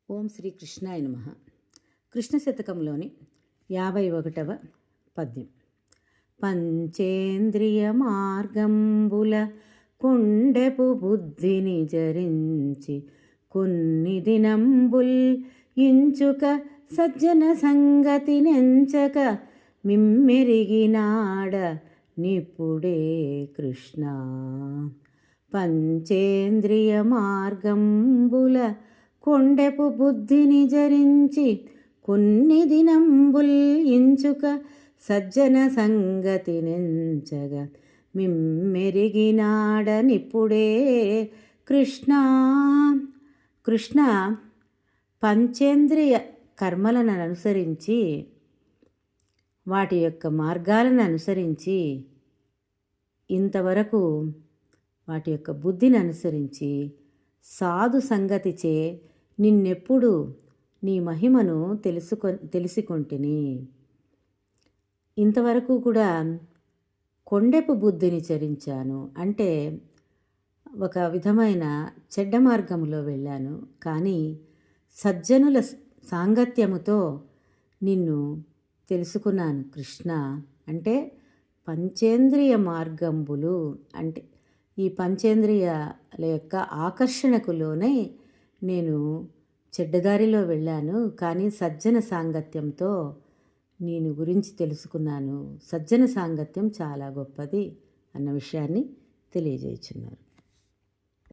ఓం శ్రీ కృష్ణాయ నమః. కృష్ణ శతకంలోని 51వ పద్యం. పంచేంద్రియ మార్గంబుల కొండెపు బుద్ధిని జరించి కొన్ని దినంబుల్ ఇంచుక సజ్జన సంగతి నెంచక మిమ్మెరిగినాడ నిప్పుడే కృష్ణ. పంచేంద్రియ మార్గంబుల కొండెపు బుద్ధిని జరించి కొన్ని దినంబుల్ ఇంచుక సజ్జన సంగతి నెంచగా మిమ్మెరిగినాడనిప్పుడే కృష్ణ. కృష్ణ పంచేంద్రియ కర్మలను అనుసరించి, వాటి యొక్క మార్గాలను అనుసరించి, ఇంతవరకు వాటి యొక్క బుద్ధిని అనుసరించి సాధు సంగతిచే నిన్నెప్పుడు నీ మహిమను తెలిసికొంటిని. ఇంతవరకు కూడా కొండెపు బుద్ధిని చరించాను, అంటే ఒక విధమైన చెడ్డ మార్గంలో వెళ్ళాను. కానీ సజ్జనుల సాంగత్యముతో నిన్ను తెలుసుకున్నాను కృష్ణ. అంటే పంచేంద్రియ మార్గంబులు అంటే ఈ పంచేంద్రియాల యొక్క ఆకర్షణకులోనే నేను చెడ్డదారిలో వెళ్ళాను. కానీ సజ్జన సాంగత్యంతో నేను గురించి తెలుసుకున్నాను. సజ్జన సాంగత్యం చాలా గొప్పది అన్న విషయాన్ని తెలియజేయుచున్నారు.